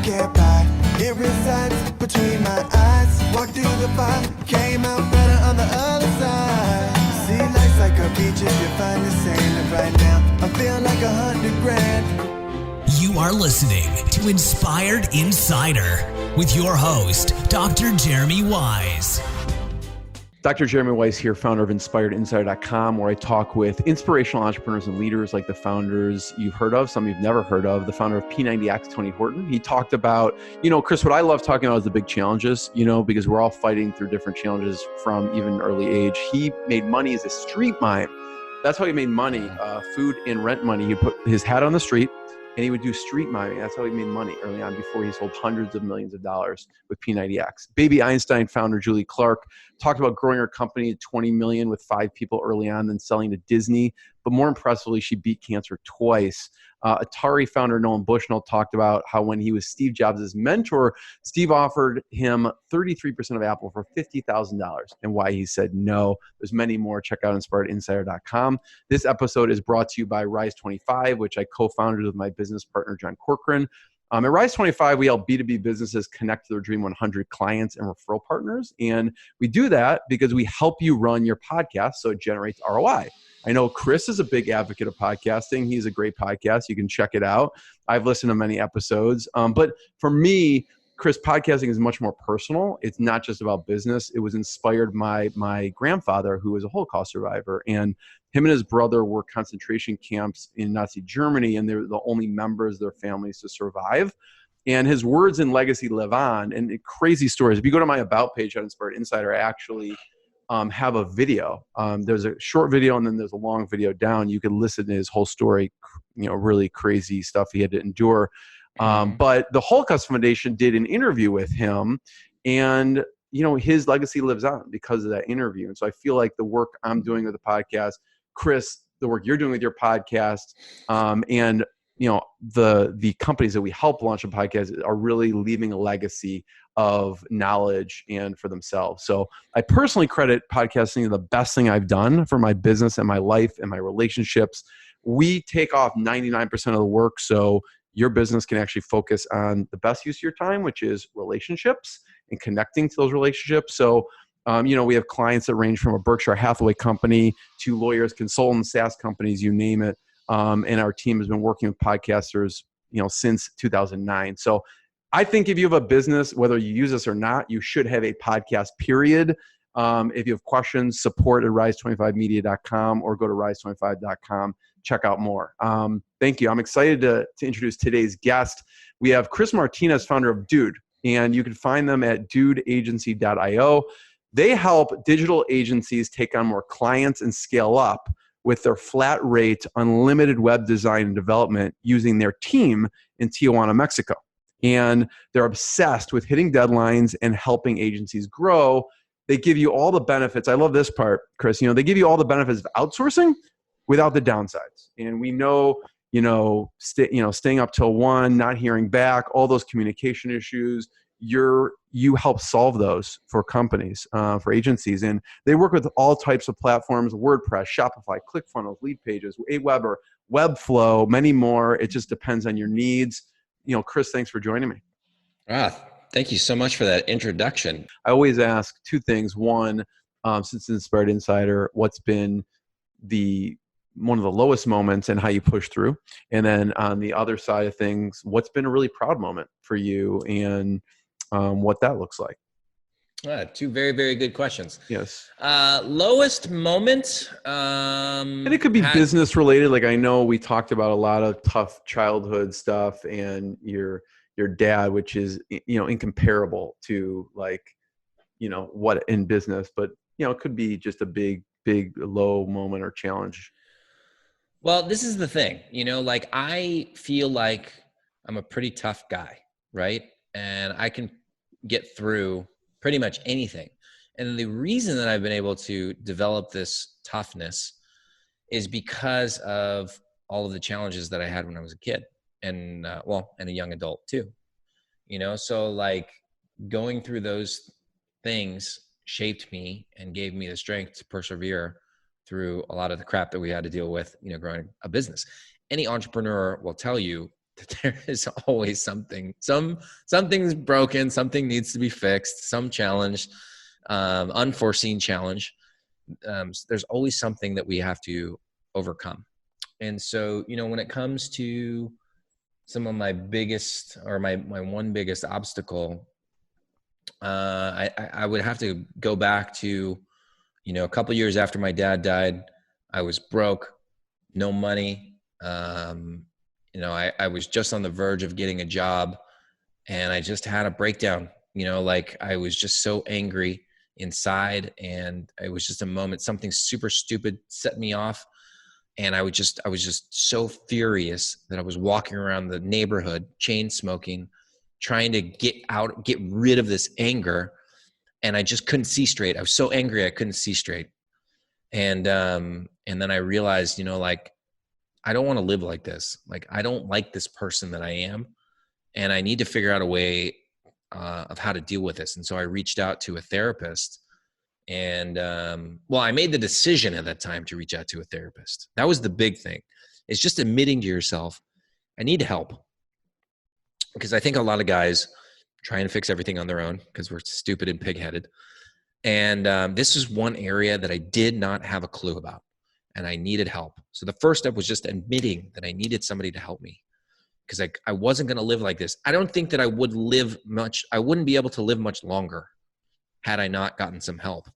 can't buy. It resides between my eyes. Walked through the fire, came out better on the other side. See, life's like a beach if you find the sand. And right now, I feel like 100 grand. You are listening to Inspired Insider with your host, Dr. Jeremy Wise. Dr. Jeremy Weiss here, founder of InspiredInsider.com, where I talk with inspirational entrepreneurs and leaders like the founders you've heard of, some you've never heard of, the founder of P90X, Tony Horton. He talked about, Chris, what I love talking about is the big challenges, because we're all fighting through different challenges from even early age. He made money as a street mime. That's how he made money, food and rent money. He put his hat on the street and he would do street miming. That's how he made money early on before he sold hundreds of millions of dollars with P90X. Baby Einstein founder Julie Clark talked about growing her company to 20 million with 5 people early on, then selling to Disney. But more impressively, she beat cancer twice. Atari founder Nolan Bushnell talked about how when he was Steve Jobs' mentor, Steve offered him 33% of Apple for $50,000 and why he said no. There's many more. Check out InspiredInsider.com. This episode is brought to you by Rise25, which I co-founded with my business partner, John Corcoran. At Rise25, we help B2B businesses connect to their Dream 100 clients and referral partners. And we do that because we help you run your podcast so it generates ROI. I know Chris is a big advocate of podcasting. He's a great podcast. You can check it out. I've listened to many episodes. But for me, Chris, podcasting is much more personal. It's not just about business. It was inspired by my grandfather, who was a Holocaust survivor. And him and his brother were concentration camps in Nazi Germany, and they were the only members of their families to survive. And his words and legacy live on. And crazy stories. If you go to my About page on Inspired Insider, I actually have a video. There's a short video, and then there's a long video down. You can listen to his whole story, really crazy stuff he had to endure. But the Holocaust Foundation did an interview with him, and his legacy lives on because of that interview. And so I feel like the work I'm doing with the podcast, Chris, the work you're doing with your podcast, and the companies that we help launch a podcast are really leaving a legacy of knowledge and for themselves. So I personally credit podcasting as the best thing I've done for my business and my life and my relationships. We take off 99% of the work, so your business can actually focus on the best use of your time, which is relationships and connecting to those relationships. So, we have clients that range from a Berkshire Hathaway company to lawyers, consultants, SaaS companies, you name it. And our team has been working with podcasters, since 2009. So I think if you have a business, whether you use this or not, you should have a podcast, period. If you have questions, support at rise25media.com or go to rise25.com. Check out more. Thank you. I'm excited to introduce today's guest. We have Chris Martinez, founder of Dude, and you can find them at dudeagency.io. They help digital agencies take on more clients and scale up with their flat rate, unlimited web design and development using their team in Tijuana, Mexico. And they're obsessed with hitting deadlines and helping agencies grow. They give you all the benefits. I love this part, Chris. They give you all the benefits of outsourcing without the downsides. And we know, staying up till 1, not hearing back, all those communication issues, you help solve those for companies, for agencies. And they work with all types of platforms: WordPress, Shopify, ClickFunnels, Leadpages, Aweber, Webflow, many more. It just depends on your needs. Chris, thanks for joining me. Thank you so much for that introduction. I always ask 2 things. One, since Inspired Insider, what's been one of the lowest moments and how you push through? And then on the other side of things, what's been a really proud moment for you and what that looks like? 2 very, very good questions. Yes. Lowest moment. And it could be business related. Like, I know we talked about a lot of tough childhood stuff and your dad, which is, incomparable to what in business, but, it could be just a big low moment or challenge. Well, this is the thing, I feel like I'm a pretty tough guy, right? And I can get through pretty much anything. And the reason that I've been able to develop this toughness is because of all of the challenges that I had when I was a kid and and a young adult too, so going through those things shaped me and gave me the strength to persevere through a lot of the crap that we had to deal with, growing a business. Any entrepreneur will tell you that there is always something's broken, something needs to be fixed, some challenge, unforeseen challenge. There's always something that we have to overcome. And so, when it comes to some of my biggest, or my one biggest obstacle, I would have to go back to, a couple of years after my dad died. I was broke, no money. I was just on the verge of getting a job, and I just had a breakdown. I was just so angry inside, and it was just a moment, something super stupid set me off. And I was just so furious that I was walking around the neighborhood, chain smoking, trying to get rid of this anger. And I just couldn't see straight. I was so angry, I couldn't see straight. And then I realized, I don't want to live like this. Like, I don't like this person that I am, and I need to figure out a way of how to deal with this. And so I reached out to a therapist. And, I made the decision at that time to reach out to a therapist. That was the big thing. It's just admitting to yourself, I need help. Because I think a lot of guys trying to fix everything on their own because we're stupid and pig-headed. And this is one area that I did not have a clue about, and I needed help. So the first step was just admitting that I needed somebody to help me, because I wasn't going to live like this. I don't think that I wouldn't be able to live much longer had I not gotten some help.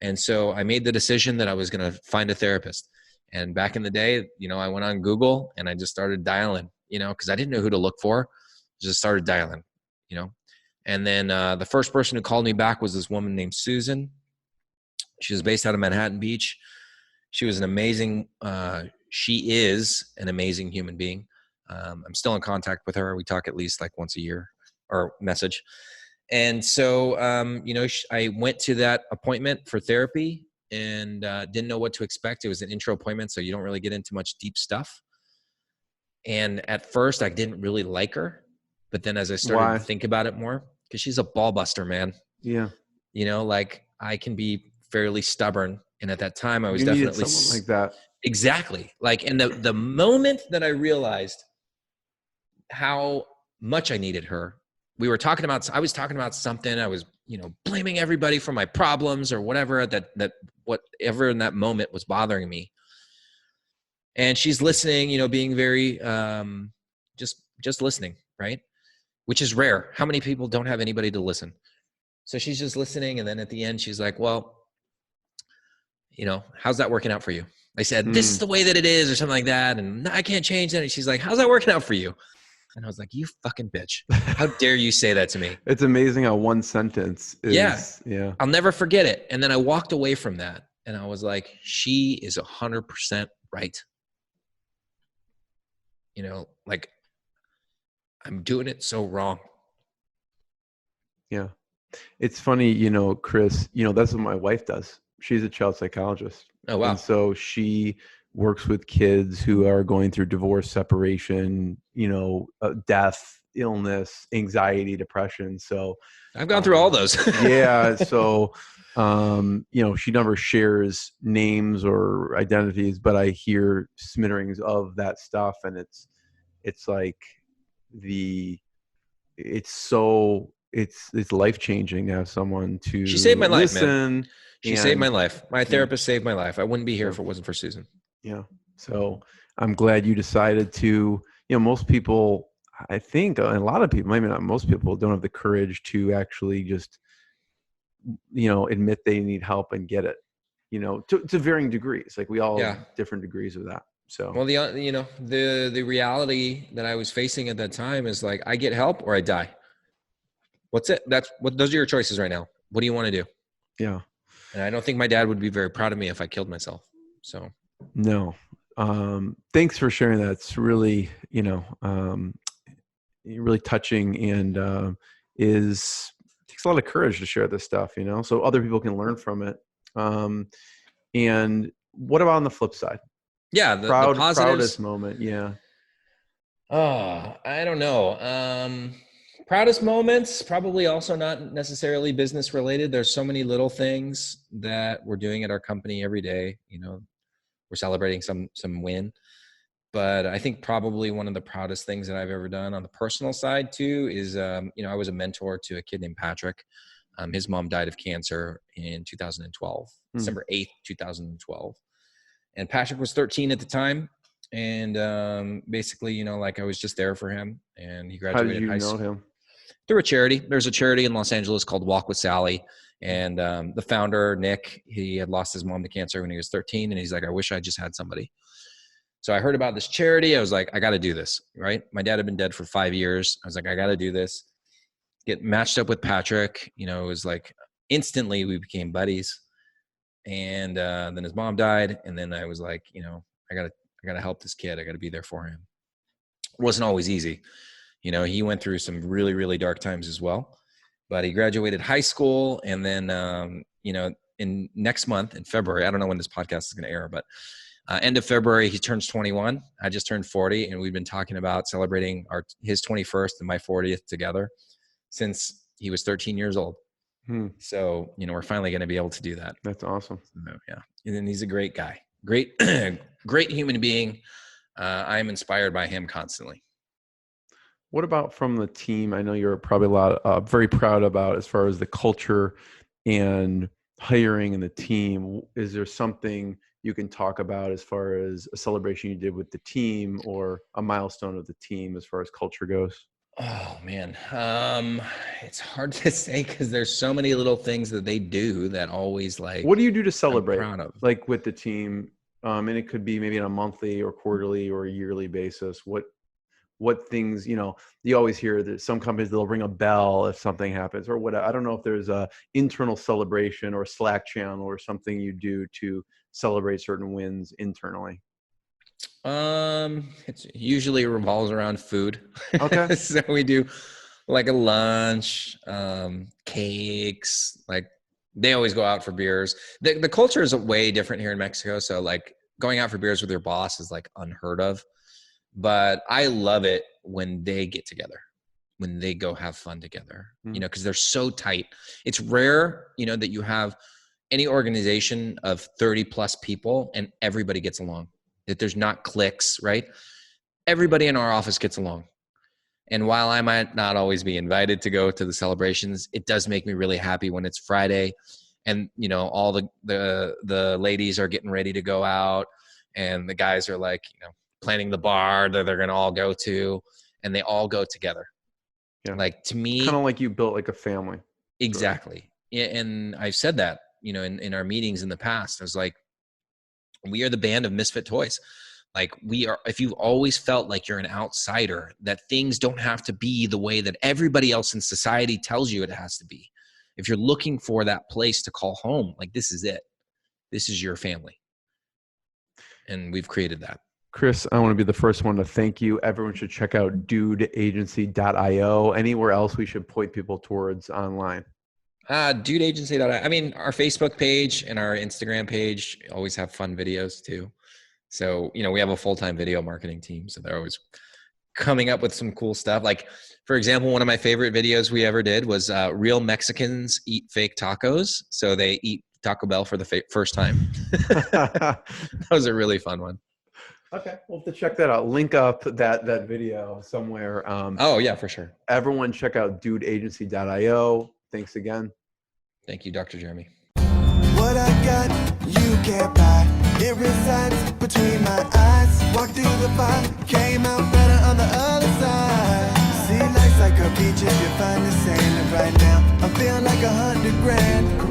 And so I made the decision that I was going to find a therapist. And back in the day, I went on Google and I just started dialing, because I didn't know who to look for. Just started dialing, And then the first person who called me back was this woman named Susan. She was based out of Manhattan Beach. She was she is an amazing human being. I'm still in contact with her. We talk at least like once a year, or message. And so, I went to that appointment for therapy and didn't know what to expect. It was an intro appointment, so you don't really get into much deep stuff. And at first, I didn't really like her. But then as I started to think about it more, because she's a ball buster, man. Yeah. I can be fairly stubborn. And at that time, I was You definitely someone like that. Exactly. And the moment that I realized how much I needed her, I was talking about something. I was, blaming everybody for my problems or whatever, whatever in that moment was bothering me. And she's listening, being very, just listening, right? Which is rare. How many people don't have anybody to listen? So she's just listening. And then at the end, she's like, well, how's that working out for you? I said, this is the way that it is, or something like that. And I can't change that. And she's like, how's that working out for you? And I was like, you fucking bitch. How dare you say that to me? It's amazing how one sentence is. Yeah. I'll never forget it. And then I walked away from that and I was like, she is 100% right. I'm doing it so wrong. Yeah. It's funny, Chris, that's what my wife does. She's a child psychologist. Oh, wow. And so she works with kids who are going through divorce, separation, death, illness, anxiety, depression. So I've gone through all those. Yeah. So, she never shares names or identities, but I hear smitterings of that stuff. And it's like it's life-changing to have someone to She saved my life, listen. Man. She saved my life. My therapist saved my life. I wouldn't be here if it wasn't for Susan. Yeah. So I'm glad you decided to, most people, I think, and a lot of people, maybe not most people, don't have the courage to actually just, admit they need help and get it, to varying degrees. Like we all have different degrees of that. So, well, the reality that I was facing at that time is like, I get help or I die. What's it? Those are your choices right now. What do you want to do? Yeah. And I don't think my dad would be very proud of me if I killed myself. So no. Thanks for sharing that. It's really, really touching, and takes a lot of courage to share this stuff, so other people can learn from it. And what about on the flip side? Yeah. The proudest moment. Yeah. Oh, I don't know. Proudest moments, probably also not necessarily business related. There's so many little things that we're doing at our company every day. We're celebrating some win. But I think probably one of the proudest things that I've ever done on the personal side too is, I was a mentor to a kid named Patrick. His mom died of cancer in 2012, December 8th, 2012. And Patrick was 13 at the time. And basically, I was just there for him, and he graduated high school. How did you know him? Through a charity. There's a charity in Los Angeles called Walk with Sally. And the founder, Nick, he had lost his mom to cancer when he was 13. And he's like, I wish I just had somebody. So I heard about this charity. I was like, I got to do this, right? My dad had been dead for 5 years. I was like, I got to do this. Get matched up with Patrick. It was like instantly we became buddies. And then his mom died. And then I was like, I got to help this kid. I got to be there for him. It wasn't always easy. He went through some really, really dark times as well. But he graduated high school. And then, in next month, in February, I don't know when this podcast is going to air, but end of February, he turns 21. I just turned 40, and we've been talking about celebrating his 21st and my 40th together since he was 13 years old. So, we're finally going to be able to do that. That's awesome. So, yeah. And then he's a great guy, great, great human being. I'm inspired by him constantly. What about from the team? I know you're probably very proud about as far as the culture and hiring and the team. Is there something you can talk about as far as a celebration you did with the team or a milestone of the team as far as culture goes? Oh man. It's hard to say because there's so many little things that they do that always what do you do to celebrate? I'm proud of. Like with the team? And it could be maybe on a monthly or quarterly or a yearly basis. What things, you always hear that some companies, they'll ring a bell if something happens or what. I don't know if there's a internal celebration or a Slack channel or something you do to celebrate certain wins internally. It usually revolves around food. Okay. So we do like a lunch, cakes, like they always go out for beers. The culture is way different here in Mexico. So like going out for beers with your boss is like unheard of. But I love it when they get together, when they go have fun together, because they're so tight. It's rare, that you have any organization of 30 plus people and everybody gets along, that there's not cliques, right? Everybody in our office gets along. And while I might not always be invited to go to the celebrations, it does make me really happy when it's Friday and, all the ladies are getting ready to go out and the guys are like, planning the bar that they're going to all go to, and they all go together. Yeah. Like to me, kind of like you built like a family. Exactly. Yeah. And I've said that, in our meetings in the past, I was like, we are the band of misfit toys. Like we are, if you've always felt like you're an outsider, that things don't have to be the way that everybody else in society tells you it has to be. If you're looking for that place to call home, like this is it. This is your family. And we've created that. Chris, I want to be the first one to thank you. Everyone should check out dudeagency.io. Anywhere else we should point people towards online? Dudeagency.io. I mean, our Facebook page and our Instagram page always have fun videos too. So, we have a full-time video marketing team. So they're always coming up with some cool stuff. Like, for example, one of my favorite videos we ever did was real Mexicans eat fake tacos. So they eat Taco Bell for the first time. That was a really fun one. Okay, we'll have to check that out. Link up that video somewhere. Oh yeah, for sure. Everyone check out dudeagency.io. Thanks again. Thank you, Dr. Jeremy. What I got, you can't buy. It resides between my eyes. Walked through the fire, came out better on the other side. See, life's like a beach if you find the sand. And right now, I'm feeling like $100 grand.